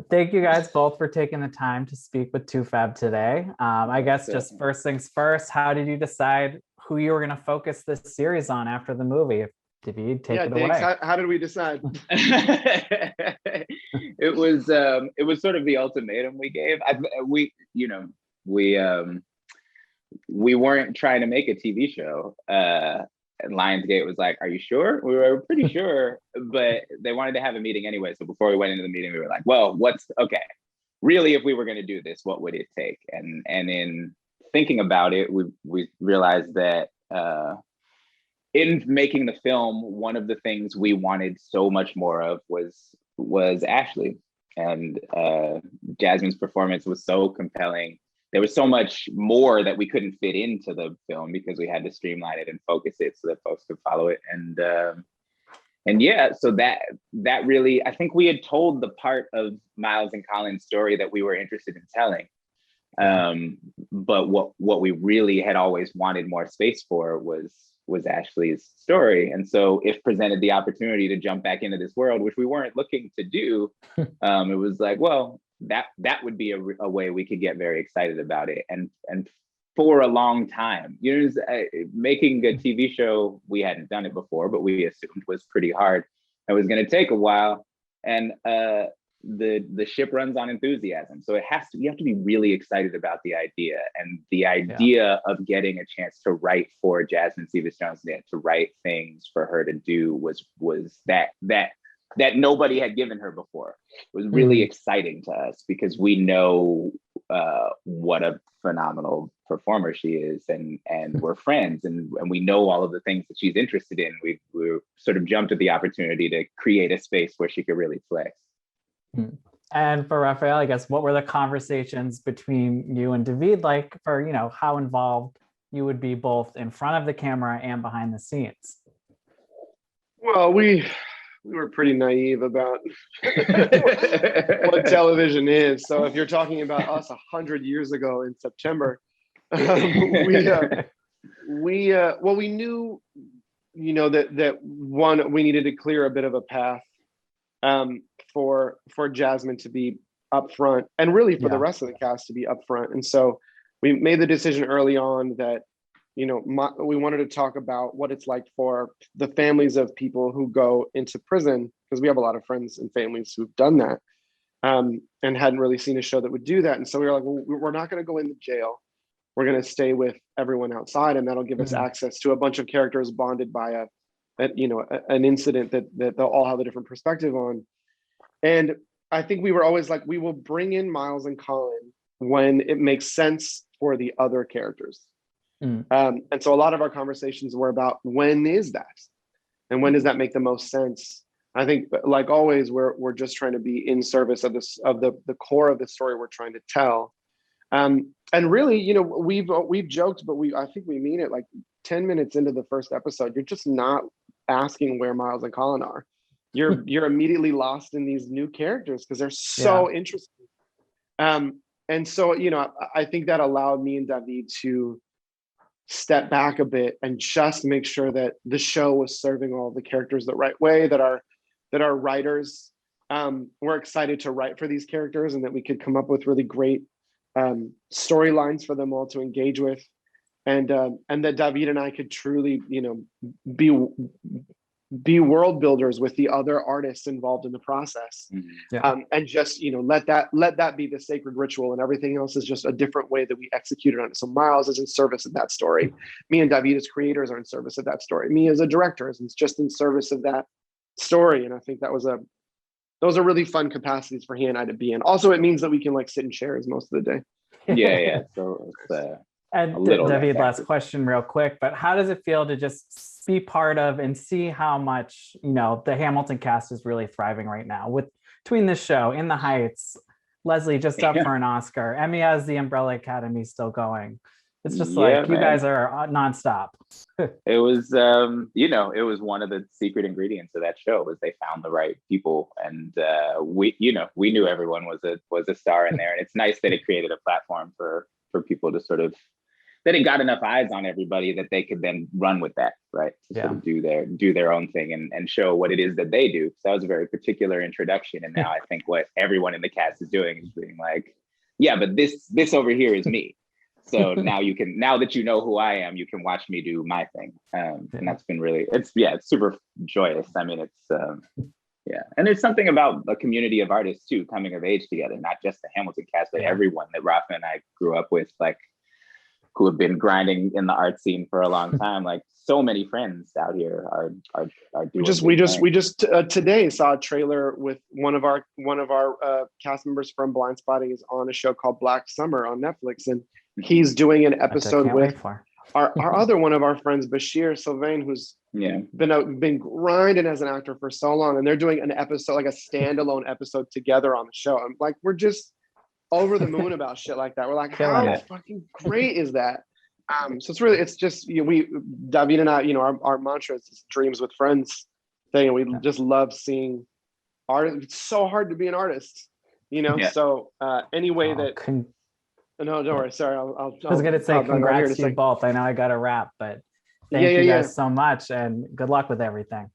Thank you guys both for taking the time to speak with toofab today. I guess just first things first, how did you decide who you were going to focus this series on after the movie? David, take it thanks. away. How did we decide? It was sort of the ultimatum we gave. We weren't trying to make a TV show. And Lionsgate was like, "Are you sure?" We were pretty sure, but they wanted to have a meeting anyway. So before we went into the meeting, we were like, "Well, what's okay? Really, if we were going to do this, what would it take?" And in thinking about it, we realized that in making the film, one of the things we wanted so much more of was Ashley, and Jasmine's performance was so compelling. There was so much more that we couldn't fit into the film because we had to streamline it and focus it so that folks could follow it. And yeah, so that really, I think we had told the part of Miles and Colin's story that we were interested in telling. But what we really had always wanted more space for was Ashley's story. And so if presented the opportunity to jump back into this world, which we weren't looking to do, it was like, well, that would be a way we could get very excited about it. And for a long time, making a TV show, we hadn't done it before, but we assumed was pretty hard. It was going to take a while. And the ship runs on enthusiasm. So you have to be really excited about the idea, and the idea of getting a chance to write for Jasmine Cephas Jones, to write things for her to do was that nobody had given her before. It was really exciting to us because we know what a phenomenal performer she is, and we're friends, and we know all of the things that she's interested in. We sort of jumped at the opportunity to create a space where she could really flex. And for Rafael, I guess, what were the conversations between you and David like for, how involved you would be both in front of the camera and behind the scenes? Well, we were pretty naive about what television is. So if you're talking about us 100 years ago in September, we knew, that one, we needed to clear a bit of a path for Jasmine to be upfront, and really for the rest of the cast to be upfront. And so we made the decision early on that, we wanted to talk about what it's like for the families of people who go into prison, because we have a lot of friends and families who've done that, and hadn't really seen a show that would do that. And so we were like, well, we're not going to go into jail. We're going to stay with everyone outside, and that'll give us access to a bunch of characters bonded by an incident that they'll all have a different perspective on. And I think we were always like, we will bring in Miles and Colin when it makes sense for the other characters. And so a lot of our conversations were about, when is that? And when does that make the most sense? I think, like always, we're just trying to be in service of the core of the story we're trying to tell. And really, we've joked, but I think we mean it. Like 10 minutes into the first episode, you're just not asking where Miles and Colin are. You're immediately lost in these new characters because they're so interesting. And so, I think that allowed me and David to step back a bit and just make sure that the show was serving all the characters the right way, that our writers were excited to write for these characters, and that we could come up with really great storylines for them all to engage with, and that David and I could truly, be world builders with the other artists involved in the process. And just, let that be the sacred ritual, and everything else is just a different way that we execute it on it. So Miles is in service of that story. Me and David as creators are in service of that story. Me as a director is just in service of that story. And I think those are really fun capacities for he and I to be in. Also, it means that we can sit in chairs most of the day. Yeah. So it's and David, last question real quick, but how does it feel to just be part of and see how much, the Hamilton cast is really thriving right now between this show, In the Heights, Leslie just up for an Oscar, Emmy has the Umbrella Academy still going. It's just you guys are nonstop. It was, it was one of the secret ingredients of that show was they found the right people, and we knew everyone was a star in there, and it's nice that it created a platform for people to sort of then it got enough eyes on everybody that they could then run with that, right? To sort of do their own thing and show what it is that they do. So that was a very particular introduction. And now I think what everyone in the cast is doing is being like, yeah, but this over here is me. So now that you know who I am, you can watch me do my thing. And that's been really, it's super joyous. I mean, it's, and there's something about a community of artists too, coming of age together, not just the Hamilton cast, but everyone that Rafa and I grew up with, like, who have been grinding in the art scene for a long time. Like, so many friends out here are doing. We just today saw a trailer with one of our cast members from Blindspotting is on a show called Black Summer on Netflix, and he's doing an episode with our other one of our friends, Bashir Sylvain, who's been grinding as an actor for so long, and they're doing an episode, like a standalone episode together on the show. I'm like, we're just over the moon about shit like that. We're like, how fucking great is that? So it's just, we, David and I, our mantra is dreams with friends thing, and we just love seeing art. It's so hard to be an artist, So any way that. No, don't worry. Sorry, I was gonna say congrats to you both. I know I got to wrap, but thank you guys so much, and good luck with everything.